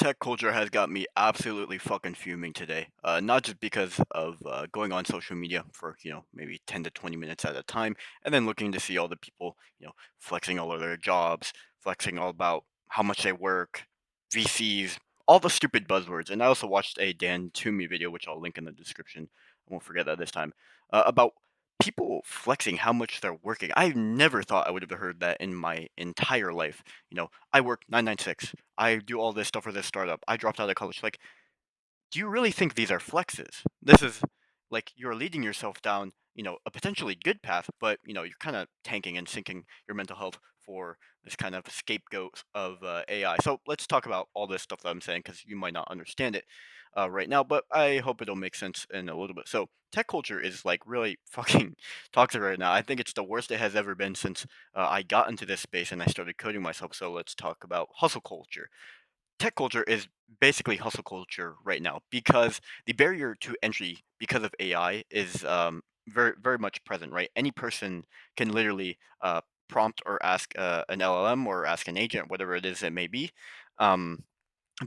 Tech culture has got me absolutely fucking fuming today. Not just because of going on social media for maybe 10 to 20 minutes at a time, and then looking to see all the people flexing all of their jobs, flexing all about how much they work, VCs, all the stupid buzzwords. And I also watched a Dan Toomey video, which I'll link in the description. I won't forget that this time. About people flexing how much they're working. I never thought I would have heard that in my entire life. I work 996. I do all this stuff for this startup. I dropped out of college. Like, do you really think these are flexes? This is like you're leading yourself down, a potentially good path, but you're kind of tanking and sinking your mental health for this kind of scapegoat of AI. So let's talk about all this stuff that I'm saying because you might not understand it right now, but I hope it'll make sense in a little bit. So tech culture is like really fucking toxic right now. I think it's the worst it has ever been since I got into this space and I started coding myself. So let's talk about hustle culture. Tech culture is basically hustle culture right now because the barrier to entry because of AI is very very much present. Right, any person can literally prompt or ask an LLM or ask an agent, whatever it is it may be. Um,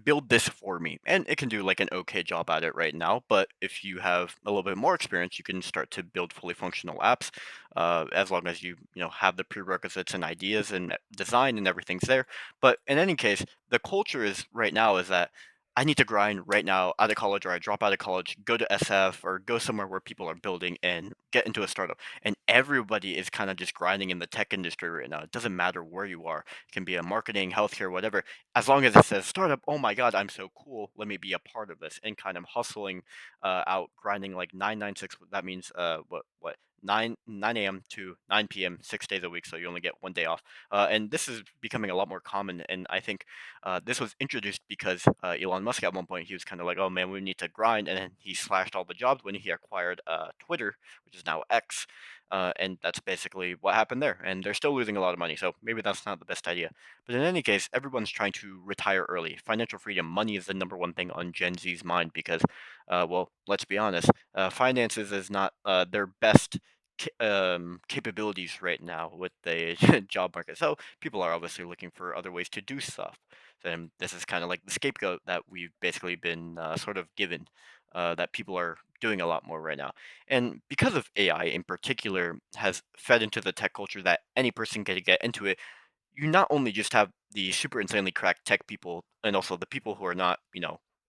Build this for me, and it can do like an okay job at it right now, but if you have a little bit more experience you can start to build fully functional apps, as long as you have the prerequisites and ideas and design and everything's there. But in any case, the culture is right now is that I need to grind right now out of college, or I drop out of college, go to SF or go somewhere where people are building and get into a startup. And everybody is kind of just grinding in the tech industry right now. It doesn't matter where you are. It can be a marketing, healthcare, whatever, as long as it says startup. Oh my god, I'm so cool, let me be a part of this, and kind of hustling out, grinding like 996. That means what 9 a.m. to 9 p.m. 6 days a week, so you only get one day off. And this is becoming a lot more common, and I think this was introduced because Elon Musk at one point he was kind of like, oh man, we need to grind, and then he slashed all the jobs when he acquired Twitter, which is now X. And that's basically what happened there, and they're still losing a lot of money, so maybe that's not the best idea. But in any case, everyone's trying to retire early. Financial freedom, money is the number one thing on Gen Z's mind because, well, let's be honest, finances is not their best capabilities right now with the job market. So people are obviously looking for other ways to do stuff. And this is kind of like the scapegoat that we've basically been sort of given. That people are doing a lot more right now. And because of AI in particular has fed into the tech culture that any person can get into it, you not only just have the super insanely cracked tech people and also the people who are not,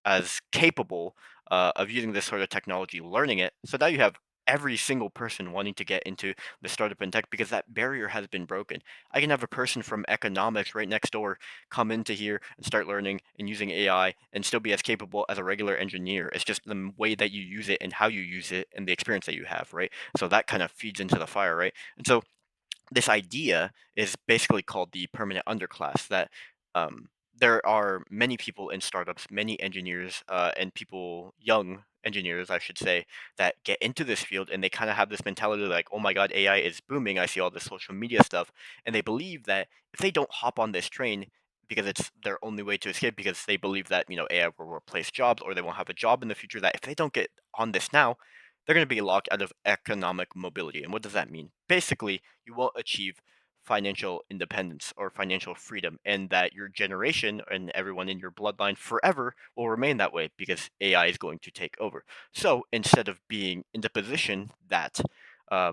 as capable of using this sort of technology, learning it. So now you have every single person wanting to get into the startup and tech because that barrier has been broken. I can have a person from economics right next door come into here and start learning and using AI and still be as capable as a regular engineer. It's just the way that you use it and how you use it and the experience that you have, right? So that kind of feeds into the fire, right? And so this idea is basically called the permanent underclass, that there are many people in startups, many engineers, and people, young engineers I should say, that get into this field and they kind of have this mentality like, oh my god, AI is booming, I see all this social media stuff, and they believe that if they don't hop on this train, because it's their only way to escape, because they believe that AI will replace jobs or they won't have a job in the future, that if they don't get on this now, they're going to be locked out of economic mobility. And what does that mean? Basically, you won't achieve financial independence or financial freedom, and that your generation and everyone in your bloodline forever will remain that way because AI is going to take over. So instead of being in the position that I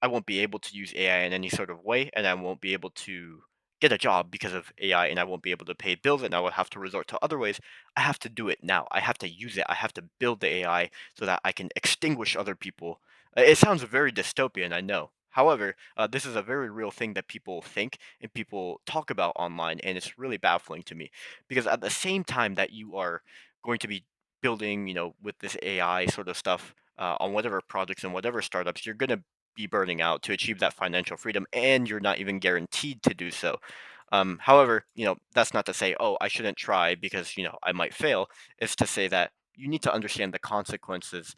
won't be able to use AI in any sort of way, and I won't be able to get a job because of AI, and I won't be able to pay bills, and I will have to resort to other ways, I have to do it now. I have to use it. I have to build the AI so that I can extinguish other people. It sounds very dystopian, I know. However, this is a very real thing that people think and people talk about online, and it's really baffling to me because at the same time that you are going to be building, with this AI sort of stuff on whatever projects and whatever startups, you're going to be burning out to achieve that financial freedom, and you're not even guaranteed to do so. However, that's not to say, oh, I shouldn't try because, I might fail. It's to say that you need to understand the consequences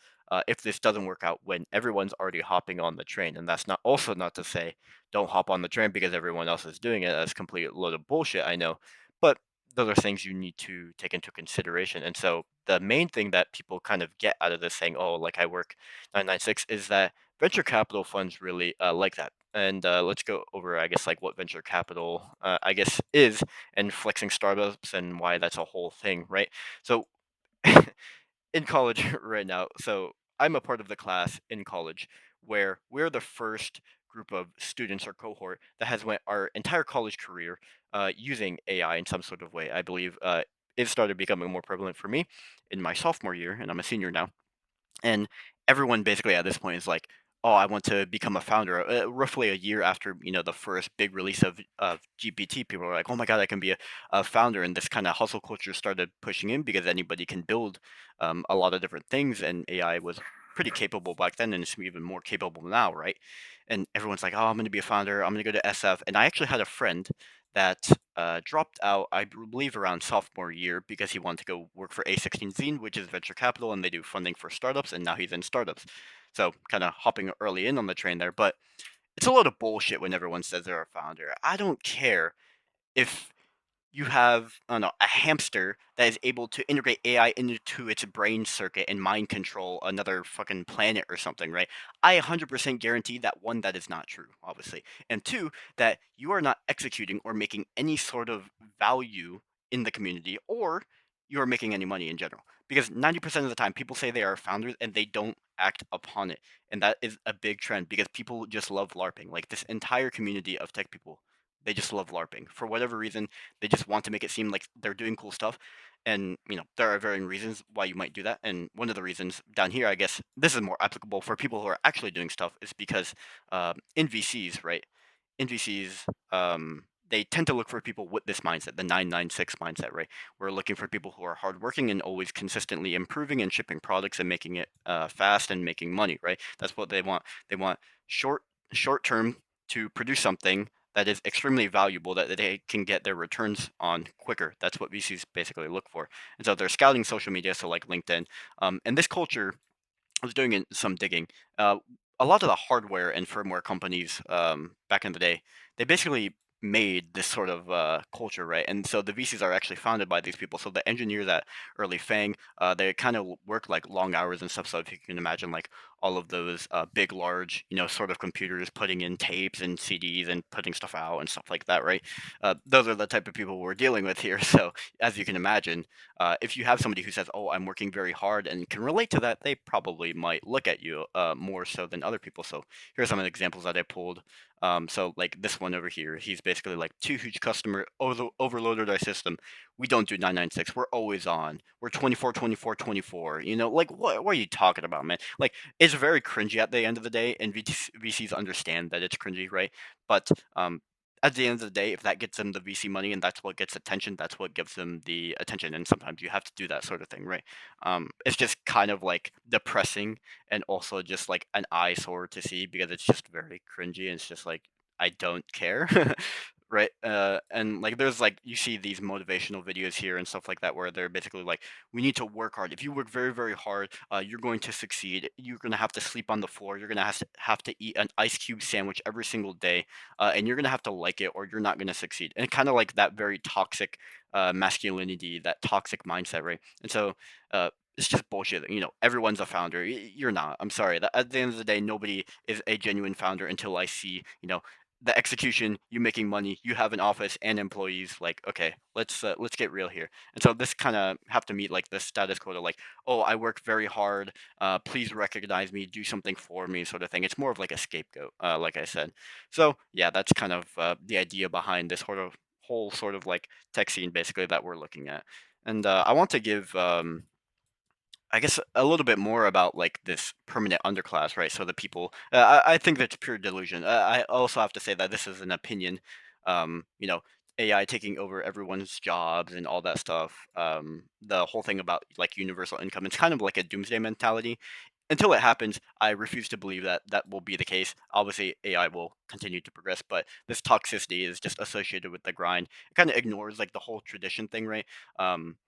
if this doesn't work out when everyone's already hopping on the train. And that's not also not to say don't hop on the train because everyone else is doing it. That's complete load of bullshit, I know. But those are things you need to take into consideration. And so the main thing that people kind of get out of this saying, oh, like I work 996, is that venture capital funds really like that. and let's go over, I guess, like what venture capital, I guess, is, and flexing startups and why that's a whole thing, right? So in college right now. So I'm a part of the class in college where we're the first group of students or cohort that has went our entire college career using AI in some sort of way. I believe it started becoming more prevalent for me in my sophomore year, and I'm a senior now. And everyone basically at this point is like, "Oh, I want to become a founder." Roughly a year after the first big release of GPT, people are like, "Oh my god, I can be a founder!" And this kind of hustle culture started pushing in because anybody can build a lot of different things, and AI was pretty capable back then, and it's even more capable now, right? And everyone's like, "Oh, I'm going to be a founder. I'm going to go to SF." And I actually had a friend that dropped out, I believe, around sophomore year because he wanted to go work for A16 Zine, which is venture capital, and they do funding for startups, and now he's in startups. So kind of hopping early in on the train there, but it's a lot of bullshit when everyone says they're a founder. I don't care if you have, I don't know, a hamster that is able to integrate AI into its brain circuit and mind control another fucking planet or something, right? I 100% guarantee that one, that is not true, obviously, and two, that you are not executing or making any sort of value in the community, or you are making any money in general. Because 90% of the time, people say they are founders and they don't act upon it. And that is a big trend because people just love LARPing. Like this entire community of tech people, they just love LARPing. For whatever reason, they just want to make it seem like they're doing cool stuff. And, there are varying reasons why you might do that. And one of the reasons down here, I guess this is more applicable for people who are actually doing stuff, is because in VCs, right? In VCs, they tend to look for people with this mindset, the 996 mindset, right? We're looking for people who are hardworking and always consistently improving and shipping products and making it fast and making money, right? That's what they want. They want short, short term to produce something that is extremely valuable that they can get their returns on quicker. That's what VCs basically look for. And so they're scouting social media, so like LinkedIn. And this culture, I was doing some digging. Uh, a lot of the hardware and firmware companies back in the day, they basically made this sort of culture, right? And so the VCs are actually founded by these people. So the engineers at Early Fang, they kind of work like long hours and stuff. So if you can imagine, like all of those big, large, sort of computers putting in tapes and CDs and putting stuff out and stuff like that, right? Those are the type of people we're dealing with here. So as you can imagine, if you have somebody who says, "Oh, I'm working very hard," and can relate to that, they probably might look at you more so than other people. So here's some of the examples that I pulled. So like this one over here, he's basically like, "Two huge customer overloaded our system. We don't do 996. We're always on. We're 24, 24, 24." Like what are you talking about, man? Like it's very cringy at the end of the day, and VCs understand that it's cringy, right? But at the end of the day, if that gets them the VC money and that's what gets attention, that's what gives them the attention. And sometimes you have to do that sort of thing, right? It's just kind of like depressing and also just like an eyesore to see because it's just very cringy and it's just like, I don't care. Right, and like there's like you see these motivational videos here and stuff like that where they're basically like, we need to work hard. If you work very, very hard, you're going to succeed. You're gonna have to sleep on the floor. You're gonna have to eat an ice cube sandwich every single day, and you're gonna have to like it, or you're not gonna succeed. And kind of like that very toxic masculinity, that toxic mindset, right? And so it's just bullshit. Everyone's a founder. You're not. I'm sorry. At the end of the day, nobody is a genuine founder until I see, the execution, you making money, you have an office and employees. Like, okay, let's get real here. And so this kind of have to meet like the status quo of like, "Oh, I work very hard. Please recognize me, do something for me," sort of thing. It's more of like a scapegoat, like I said. So yeah, that's kind of the idea behind this sort of whole sort of like tech scene basically that we're looking at. And I want to give I guess a little bit more about like this permanent underclass, right? So the people, I think that's pure delusion. I also have to say that this is an opinion. Um, you know, AI taking over everyone's jobs and all that stuff. The whole thing about like universal income, it's kind of like a doomsday mentality. Until it happens, I refuse to believe that that will be the case. Obviously, AI will continue to progress, but this toxicity is just associated with the grind. It kind of ignores like the whole tradition thing, right? Um,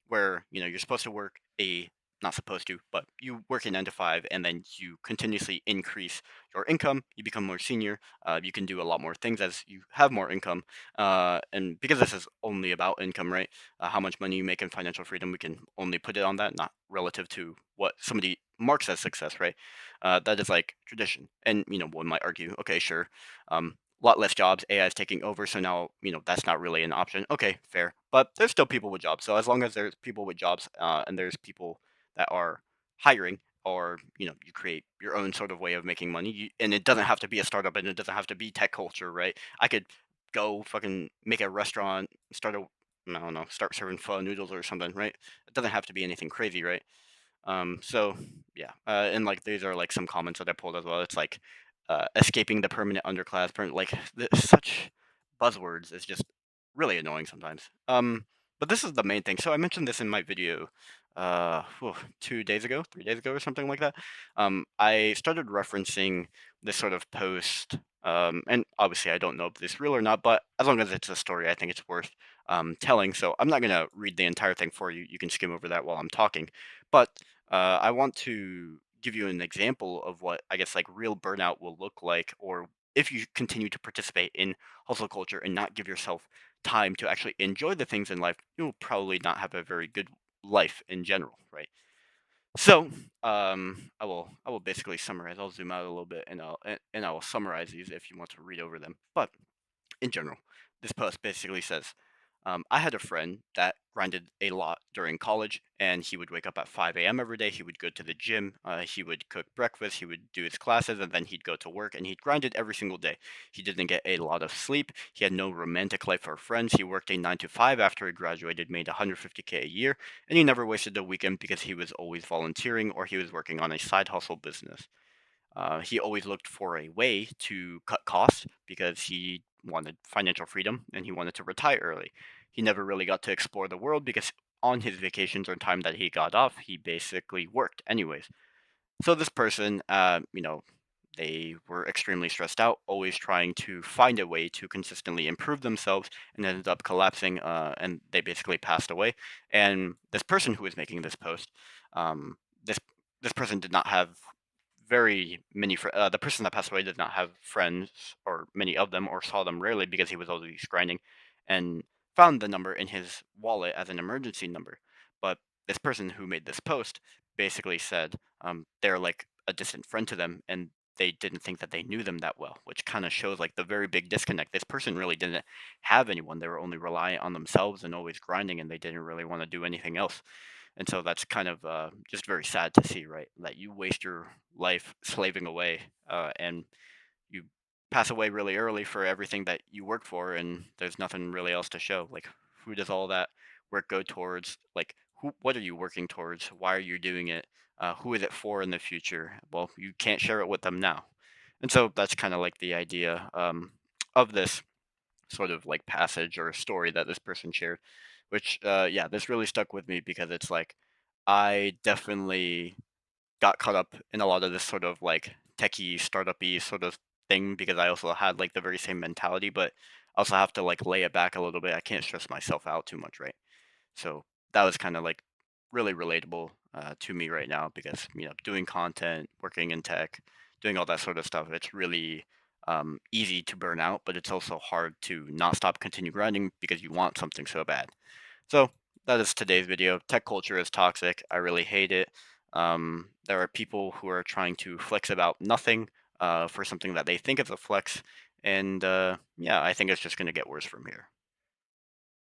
where you're supposed to work a not supposed to, but you work a 9 to 5, and then you continuously increase your income. You become more senior. You can do a lot more things as you have more income. And because this is only about income, right? How much money you make in financial freedom, we can only put it on that, not relative to what somebody marks as success, right? That is like tradition. And one might argue, okay, sure, a lot less jobs, AI is taking over, so now that's not really an option. Okay, fair, but there's still people with jobs. So as long as there's people with jobs, and there's people that are hiring, or you create your own sort of way of making money, and it doesn't have to be a startup, and it doesn't have to be tech culture, right? I could go fucking make a restaurant, start a I don't know, start serving pho noodles or something, right? It doesn't have to be anything crazy, right? So yeah, and like these are like some comments that I pulled as well. It's like escaping the permanent underclass, like such buzzwords is just really annoying sometimes. But this is the main thing. So I mentioned this in my video, 2 days ago, 3 days ago, or something like that. I started referencing this sort of post. And obviously, I don't know if this is real or not, but as long as it's a story, I think it's worth telling. So I'm not going to read the entire thing for you. You can skim over that while I'm talking. But I want to give you an example of what I guess like real burnout will look like, or if you continue to participate in hustle culture and not give yourself time to actually enjoy the things in life, you'll probably not have a very good life in general, right? So, I will basically summarize. I'll zoom out a little bit, and I will summarize these if you want to read over them. But in general, this post basically says, I had a friend that grinded a lot during college, and he would wake up at 5 a.m. every day. He would go to the gym, he would cook breakfast, he would do his classes, and then he'd go to work, and he'd grind it every single day. He didn't get a lot of sleep. He had no romantic life or friends. He worked a 9 to 5 after he graduated, made 150K a year, and he never wasted a weekend because he was always volunteering or he was working on a side hustle business. He always looked for a way to cut costs because he wanted financial freedom and he wanted to retire early. He never really got to explore the world because on his vacations or time that he got off, he basically worked anyways. So this person, they were extremely stressed out, always trying to find a way to consistently improve themselves, and ended up collapsing, and they basically passed away. And this person who was making this post, this this person did not have very many the person that passed away did not have friends or many of them or saw them rarely because he was always grinding, and found the number in his wallet as an emergency number. But this person who made this post basically said they're like a distant friend to them, and they didn't think that they knew them that well, which kind of shows like the very big disconnect. This person really didn't have anyone. They were only reliant on themselves and always grinding, and they didn't really want to do anything else. And so that's kind of just very sad to see, right? That you waste your life slaving away, and you pass away really early for everything that you work for, and there's nothing really else to show. Like, who does all that work go towards? Like, what are you working towards? Why are you doing it? Who is it for in the future? Well, you can't share it with them now. And so that's kind of like the idea of this sort of like passage or story that this person shared, which yeah, this really stuck with me because it's like I definitely got caught up in a lot of this sort of like techie startup-y sort of thing because I also had like the very same mentality, but I also have to like lay it back a little bit. I can't stress myself out too much, right? So that was kind of like really relatable to me right now because doing content, working in tech, doing all that sort of stuff, it's really easy to burn out, but it's also hard to not stop continue grinding because you want something so bad. So that is today's video. Tech culture is toxic. I really hate it. There are people who are trying to flex about nothing for something that they think is a flex, and yeah, I think it's just going to get worse from here.